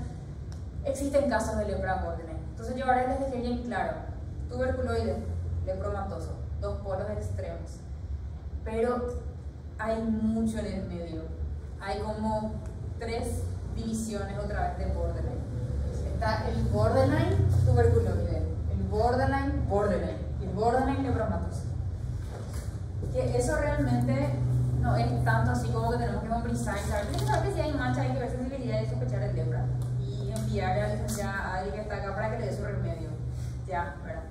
Existen casos de lepra borderline. Entonces yo ahora les dejé bien claro, tuberculoide, lepromatoso, 2 polos extremos. Pero hay mucho en el medio. Hay como 3 divisiones otra vez de borderline. Está el borderline tuberculoide, el borderline y el borderline lepromatoso. Que eso realmente no es tanto así como que tenemos que memorizar y saber que si hay mancha hay que ver sensibilidad y sospechar el lepra y enviar a alguien que está acá para que le dé su remedio, ya, ¿verdad?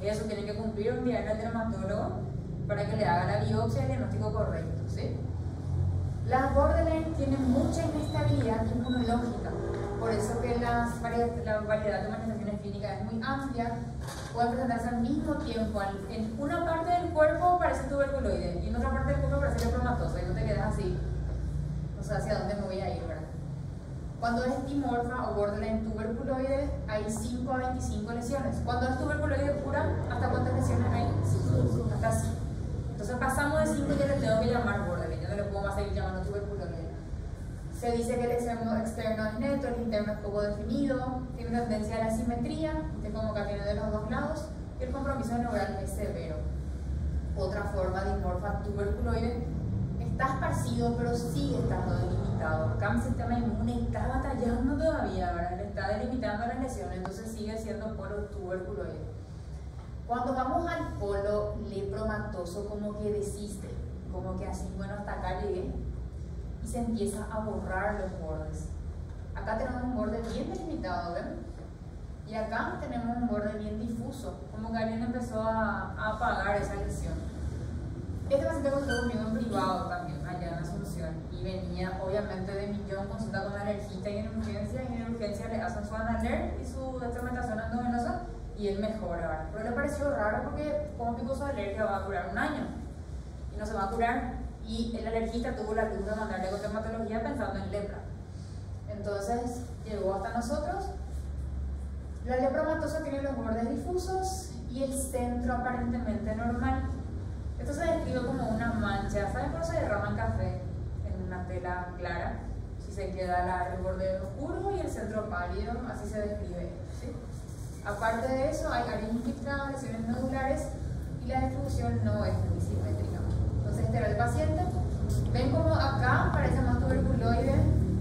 Eso tienen que cumplir o enviarle al dermatólogo para que le haga la biopsia y el diagnóstico correcto, ¿sí? Las borderline tienen mucha inestabilidad inmunológica, por eso que la variedad de manifestaciones clínicas es muy amplia. Pueden presentarse al mismo tiempo, en una parte del cuerpo parece tuberculoide y en otra parte del cuerpo parece lepromatoso, y no te quedas así, no sé hacia dónde me voy a ir, ¿verdad? Cuando es dimorfa o borderline tuberculoide hay 5 a 25 lesiones. Cuando es tuberculoide pura, ¿hasta cuántas lesiones hay? 5, hasta 5. Entonces pasamos de 5 y ya le tengo que llamar borderline, ya no le puedo más seguir llamando tuberculoide. Se dice que el extremo externo es neto, el interno es poco definido, tiene tendencia a la simetría, que como que tiene de los 2 lados, y el compromiso neural es severo. Otra forma de dimorfa tuberculoide está esparcido, pero sigue estando delimitado. Acá mi sistema inmune está batallando todavía, ¿verdad? Le está delimitando las lesiones, entonces sigue siendo polo tuberculoide. Cuando vamos al polo lepromatoso, como que desiste, como que así, bueno, hasta acá llegué, y se empieza a borrar los bordes. Acá tenemos un borde bien delimitado, ¿ven? Y acá tenemos un borde bien difuso, como que alguien empezó a apagar esa lesión. Este paciente consultó conmigo en privado también, allá en Asunción, y venía obviamente de millón, consulta con alergista y en urgencia le hacen su analer y su determinación endovenosa y él mejora. Pero le pareció raro porque como tipo su alergia va a durar 1 año y no se va a curar. Y el alergista tuvo la luz de mandarle con dermatología pensando en lepra. Entonces llegó hasta nosotros. La lepromatosa tiene los bordes difusos y el centro aparentemente normal. Esto se describe como una mancha. ¿Saben cómo se derrama el café en una tela clara? Si se queda el borde oscuro y el centro pálido, así se describe, ¿sí? Aparte de eso, hay áreas infiltradas, lesiones nodulares y la distribución no es muy simétrica. Entonces este era el paciente. Ven como acá parece más tuberculoide,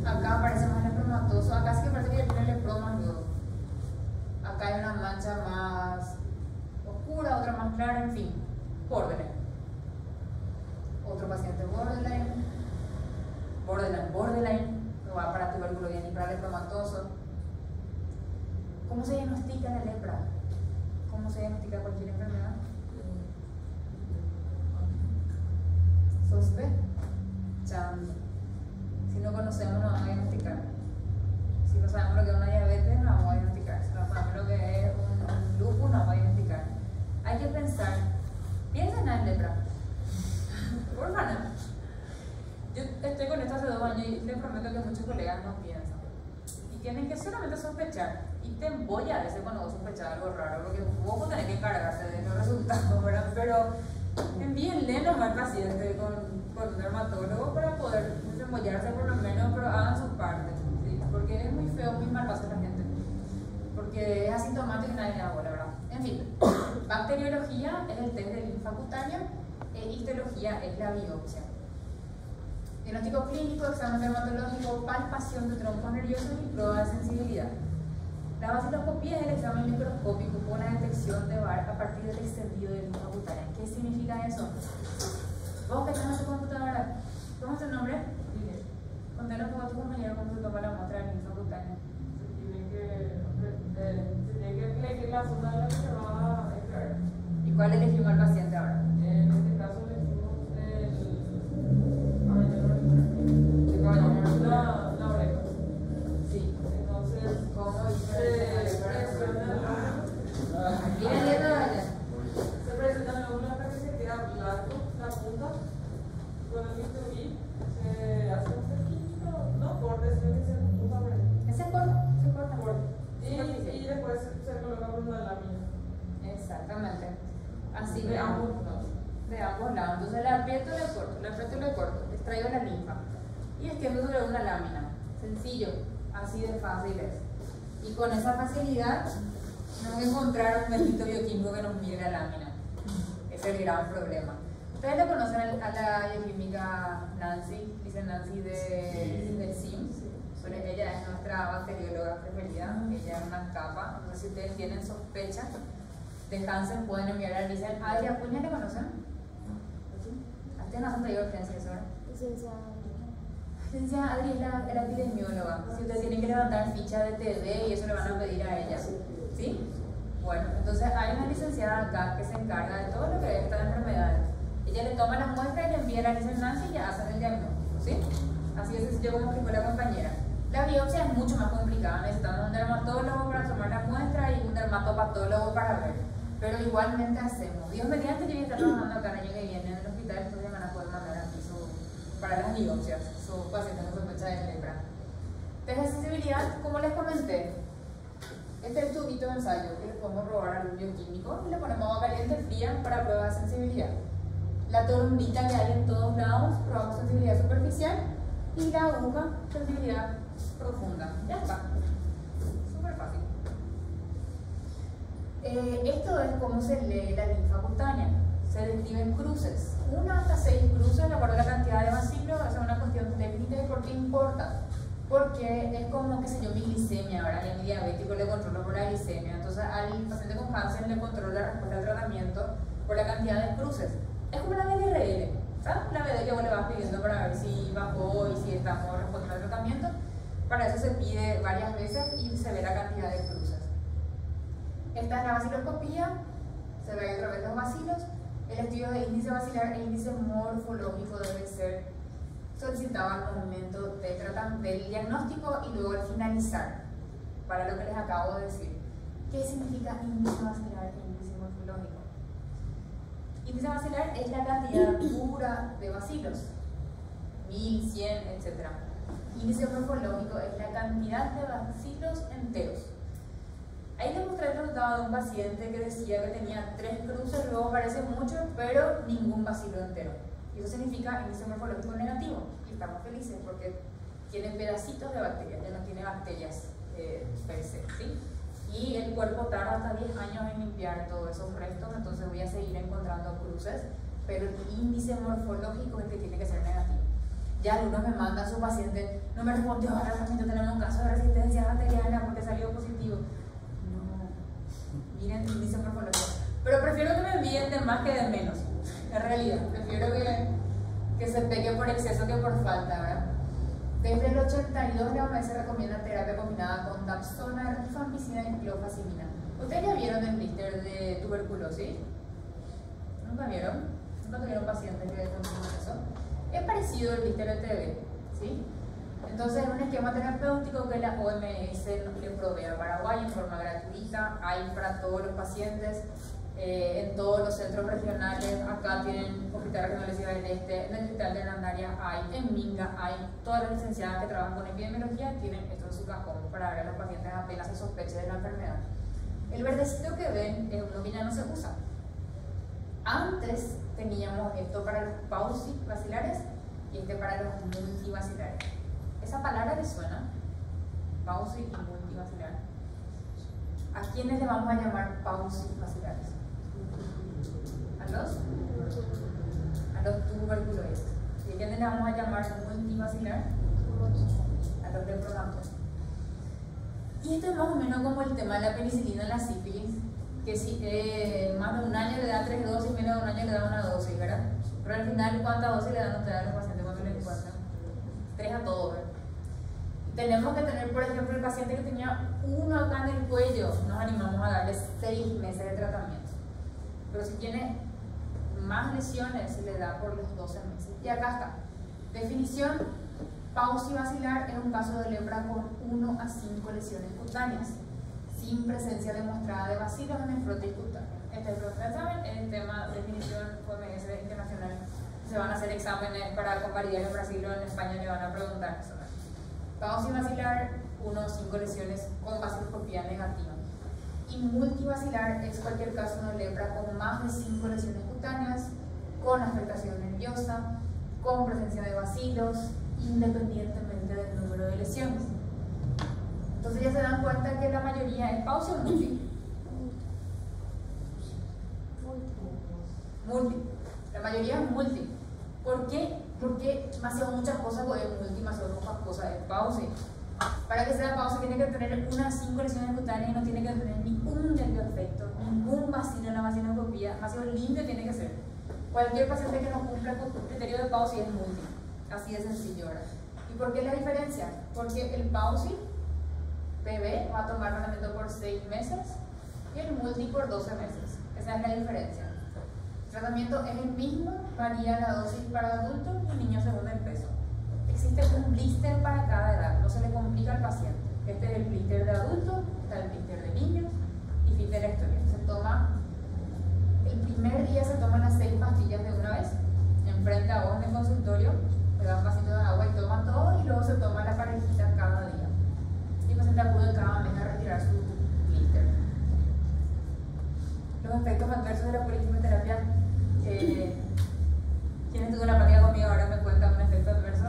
acá parece más lepromatoso, acá sí que parece que tiene lepromas luego. Acá hay una mancha más oscura, otra más clara, en fin, borderline. Otro lepra, lepromatoso. ¿Cómo se diagnostica la lepra? ¿Cómo se diagnostica cualquier enfermedad? Sospechando. Si no conocemos, no vamos a diagnosticar. Si no sabemos lo que es una diabetes, no vamos a diagnosticar. Si no sabemos lo que es un lupus, no vamos a diagnosticar. Hay que pensar, piensen en lepra. Por favor. Yo estoy con esto hace 2 años y les prometo que muchos colegas no piensan. Y tienen que solamente sospechar. Y te embolla a veces cuando vos sospechas algo raro, porque vos tenés que encargarte de los resultados, ¿verdad? Pero envíenle nomás al paciente con un dermatólogo para poder desembollarse por lo menos, pero hagan su parte, ¿sí? Porque es muy feo, muy mal pasa la gente. Porque es asintomático y nadie le da bola, ¿verdad? En fin, bacteriología es el test de linfa cutánea e histología es la biopsia. Diagnóstico clínico, examen dermatológico, palpación de troncos nerviosos y prueba de sensibilidad. La vaciloscopía es el examen microscópico con la detección de VAR a partir del extendido de linfa cutánea. ¿Qué significa eso? Vos que estás en tu computadora, ¿cómo es tu nombre? Contanos a tu compañero cómo se toma la muestra de linfa cutánea. Se tiene que elegir la zona de la que se va a extraer. ¿Y cuál elegimos al paciente ahora? En este caso elegimos la oreja. Sí. Entonces, ¿Cómo se presenta luego una parte que se queda blanco, la punta, con el bisturí se hace un cerquito, no corte, sino que se punta por ahí. ¿Ese corta? ¿Se corta? Y después se coloca por una lámina. Exactamente. Así De ambos lados. De ambos lados. Entonces le aprieto y le corto, le aprieto y le corto, extraigo la linfa. Y extiendo sobre una lámina. Sencillo, así de fácil es. Y con esa facilidad no voy a encontrar un bendito bioquímico que nos mire la lámina. Ese es el gran problema. Ustedes le conocen a la bioquímica Nancy, dice Nancy del CIM. Ella es nuestra bacterióloga preferida, ella es una capa. Entonces, si ustedes tienen sospecha de Hansen, pueden enviar a Lisa. ¿Adri Acuña le conocen? ¿Ustedes no hacen taller de urgencia eso, verdad? Licenciada Adri es la epidemióloga. Si ustedes tienen que levantar ficha de TB y eso le van a pedir a ella. ¿Sí? Bueno, entonces hay una licenciada acá que se encarga de todo lo que es estas enfermedades. Ella le toma las muestras y le envía a la licenciada Nancy y ya hacen el diagnóstico. ¿Sí? Así de sencillo como explicó la compañera. La biopsia es mucho más complicada. Necesitamos un dermatólogo para tomar la muestra y un dermatopatólogo para ver. Pero igualmente hacemos. Dios mediante, yo voy a estar trabajando acá el año que viene en el hospital, entonces van a poder mandar aquí para las biopsias, su paciente con sospecha de lepra. Test de sensibilidad, como les comenté, este es el tubito de ensayo que le podemos robar al bioquímico y le ponemos agua caliente fría para prueba de sensibilidad. La tornita que hay en todos lados, probamos sensibilidad superficial y la aguja, sensibilidad profunda. Ya está. Súper fácil. Esto es cómo se lee la linfa cutánea. Se describen cruces, 1 hasta 6 cruces de acuerdo a la cantidad de bacilos. Esa es una cuestión técnica. ¿Y por qué importa? Porque es como, qué sé yo, mi glicemia, ahora a mi diabético le controlo por la glicemia. Entonces al paciente con Hansen le controlo la respuesta al tratamiento por la cantidad de cruces. Es como la BDRL, ¿sabes? La BD que vos le vas pidiendo para ver si bajó y si estamos respondiendo al tratamiento. Para eso se pide varias veces y se ve la cantidad de cruces. Esta es la baciloscopía, se ve otra vez los bacilos. El estudio de índice bacilar e índice morfológico debe ser solicitado al momento del diagnóstico y luego al finalizar, para lo que les acabo de decir. ¿Qué significa índice bacilar e índice morfológico? Índice bacilar es la cantidad pura de bacilos, 1000, 100, etc. Índice morfológico es la cantidad de bacilos enteros. Ahí les mostré el resultado de un paciente que decía que tenía 3 cruces, luego parece mucho, pero ningún bacilo entero. Y eso significa índice morfológico negativo. Y estamos felices porque tiene pedacitos de bacterias, ya no tiene bacterias per se, ¿sí? Y el cuerpo tarda hasta 10 años en limpiar todos esos restos, entonces voy a seguir encontrando cruces, pero el índice morfológico es el que tiene que ser negativo. Ya algunos me mandan a su paciente, no me respondió, ahora tenemos un caso de resistencia bacteriana porque salió positivo. Miren el índice morfológico. Pero prefiero que me envíen de más que de menos. En realidad, prefiero que se pegue por exceso que por falta, ¿verdad? Desde el 82 la OMS recomienda terapia combinada con Dapsona, rifampicina y clofazimina. ¿Ustedes ya vieron el blister de tuberculosis? ¿Nunca vieron? ¿Nunca tuvieron pacientes que consumen eso? Es parecido al blister de TB, ¿sí? Entonces es un esquema terapéutico que la OMS le provee a Paraguay en forma gratuita, hay para todos los pacientes, en todos los centros regionales. Acá tienen Hospital Regional de Ciudad del Este, en el Hospital de Hernandaria hay, en Minga hay, todas las licenciadas que trabajan con epidemiología tienen esto en su cajón para dar a los pacientes apenas se sospeche de la enfermedad. El verdecito que ven es uno que ya no se usa. Antes teníamos esto para los paucivacilares y este para los multivacilares. ¿Esa palabra les suena? Pauci y multivacilar. ¿A quiénes le vamos a llamar paucivacilares? ¿A los tuberculoides? ¿Y a quiénes le vamos a llamar multivacilar? A los reprobantes. Y esto es más o menos como el tema de la penicilina en la sífilis, que si más de un año le da 3 dosis, menos de un año le da 1 dosis, ¿verdad? Pero al final, ¿cuántas dosis le dan ustedes a los pacientes cuando les encuentran? 3 a todos, ¿verdad? Tenemos que tener, por ejemplo, el paciente que tenía 1 acá en el cuello, nos animamos a darle 6 meses de tratamiento. Pero si tiene más lesiones, se le da por los 12 meses. Y acá está. Definición: paucivacilar es un caso de lepra con 1 a 5 lesiones cutáneas, sin presencia demostrada de bacilos en el frotis cutáneo. Este es el próximo examen, el tema definición OMS internacional. Se van a hacer exámenes para convalidar en Brasil o en España, le van a preguntar eso. Paucivacilar, 1 o 5 lesiones con baciloscopía negativa. Y multivacilar es cualquier caso de lepra con más de 5 lesiones cutáneas, con afectación nerviosa, con presencia de bacilos, independientemente del número de lesiones. Entonces ya se dan cuenta que la mayoría es pauci o multi. Multi. La mayoría es multi. ¿Por qué? Porque muchas cosas es multi, pocas cosas es pauci. Para que sea pauci tiene que tener unas 5 lesiones cutáneas y no tiene que tener ningún efecto, ningún vacilo en la vaciloscopía. Vacilo limpio tiene que ser. Cualquier paciente que no cumpla con el criterio de pauci es multi. Así de sencillo, ¿verdad? ¿Y por qué la diferencia? Porque el pauci PB va a tomar tratamiento por 6 meses y el multi por 12 meses. Esa es la diferencia. El tratamiento es el mismo, varía la dosis para adultos y niños según el peso. Existe un blister para cada edad, no se le complica al paciente. Este es el blister de adultos, está el blister de niños y fin de la historia. Se toma, el primer día se toman las 6 pastillas de una vez, enfrente a vos en el consultorio, le dan vasitos de agua y toman todo, y luego se toma la parejita cada día. Y el paciente acude cada mes a retirar su blister. Los efectos adversos de la poliquimioterapia. ¿Quién estuvo en la práctica conmigo ahora me cuenta un efecto adverso?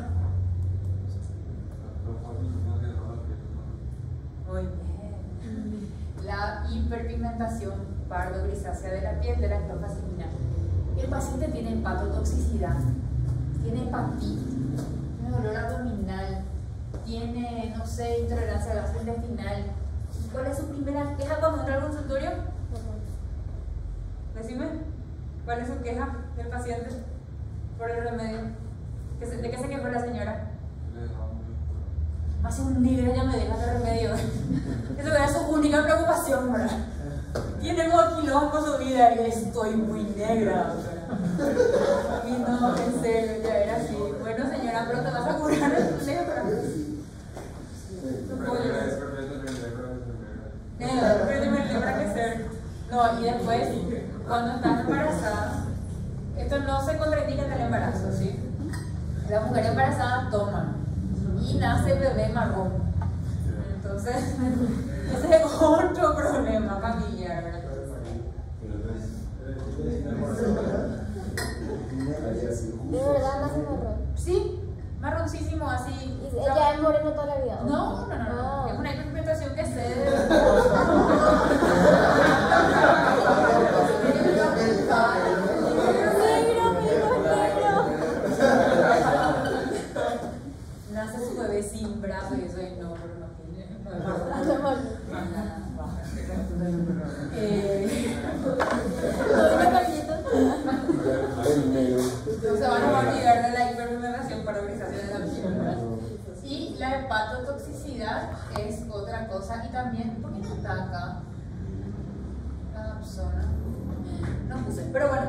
Muy bien. La hiperpigmentación pardo-grisácea de la piel de la clofazimina. El paciente tiene hepatotoxicidad, tiene hepatitis, tiene dolor abdominal, tiene, no sé, intolerancia al gas intestinal. ¿Cuál es su primera queja cuando entra al consultorio? Decime. ¿Cuál es su queja del paciente por el remedio? ¿De qué se quejó la señora? Hace un negro ya me deja el remedio. Esa era su única preocupación, ¿verdad? Tiene moquilón con su vida y estoy muy negra. Y no, en serio, ya era así. Bueno, señora, pero te vas a curar el negra. No, y después, cuando estás embarazada, esto no se contraindica en el embarazo, ¿sí? La mujer embarazada toma y nace el bebé marrón. Entonces, ese es otro problema familiar, ¿verdad? ¿De verdad nace marrón? Sí, marroncísimo, así. ¿Y ella es moreno toda la vida? No. Es una hiperpigmentación que se nace su bebé sin brazo y eso y no, pero no tiene. No se van a olvidar de la hiperpigmentación pardo-grisácea de la piel, ¿verdad? Y la hepatotoxicidad es otra cosa y también, ¿por qué no está acá? La Dapsona. No puse, pero bueno,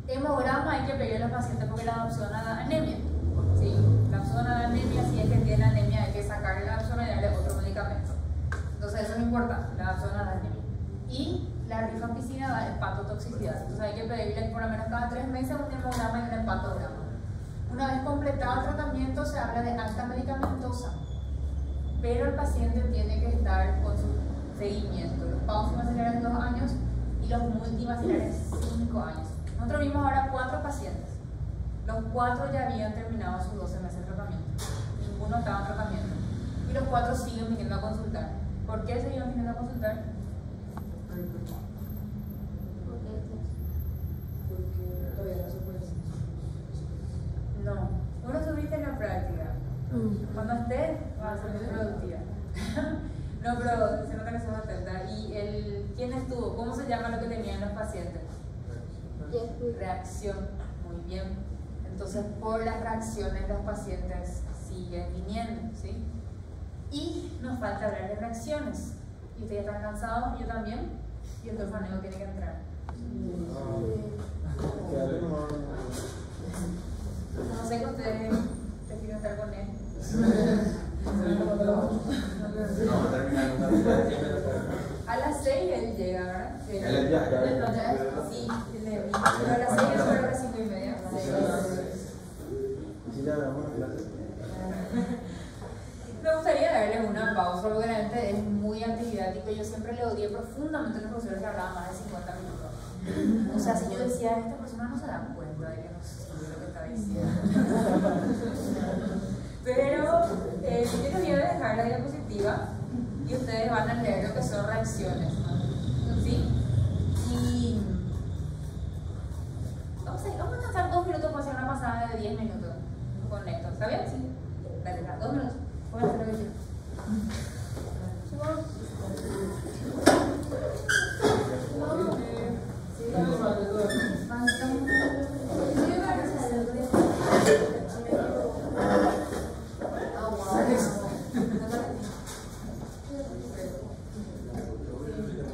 hemograma hay que pedir a los pacientes porque la Dapsona da anemia. ¿Sí? La Dapsona da anemia, si es que tiene anemia hay que sacarle la Dapsona y darle otro medicamento. Entonces eso es importante, la Dapsona da anemia. Y la rifampicina da hepatotoxicidad. Entonces hay que pedirle por lo menos cada 3 meses un hemograma y un hepatograma. Una vez completado el tratamiento se habla de alta medicamentosa, pero el paciente tiene que estar con su seguimiento. Los pausimaxilares 2 años y los multimaxilares 5 años. Nosotros vimos ahora 4 pacientes. Los 4 ya habían terminado sus 12 meses de tratamiento. Ninguno estaba en tratamiento. Y los 4 siguen viniendo a consultar. ¿Por qué siguen viniendo a consultar? Porque todavía no se puede decir. No, uno subiste en la práctica. Cuando estés, vas a ser muy productiva. No, pero se nota que sos atenta. ¿Y quién estuvo? ¿Cómo se llama lo que tenían los pacientes? Reacción. Muy bien. Entonces, por las reacciones los pacientes siguen viniendo, ¿sí? Y nos falta hablar de reacciones. ¿Y ustedes están cansados? Yo también. Y el torfaneo tiene que entrar. No sé que ustedes prefieren estar con él. A las 6 él llega, ¿verdad? Sí, él ya. Sí, él le vi. Pero a las 6 es sobre las 5:30. Me gustaría darles una pausa, porque realmente es muy antididático. Yo siempre le odié profundamente a los profesores que hablaban más de 50 minutos. O sea, si yo decía, esta persona no se da cuenta de que no sé lo que está diciendo. Pero yo les voy a dejar la diapositiva y ustedes van a leer lo que son reacciones, ¿no? ¿Sí? Y vamos a descansar 2 minutos para hacer una pasada de 10 minutos con esto. ¿Está bien? Sí.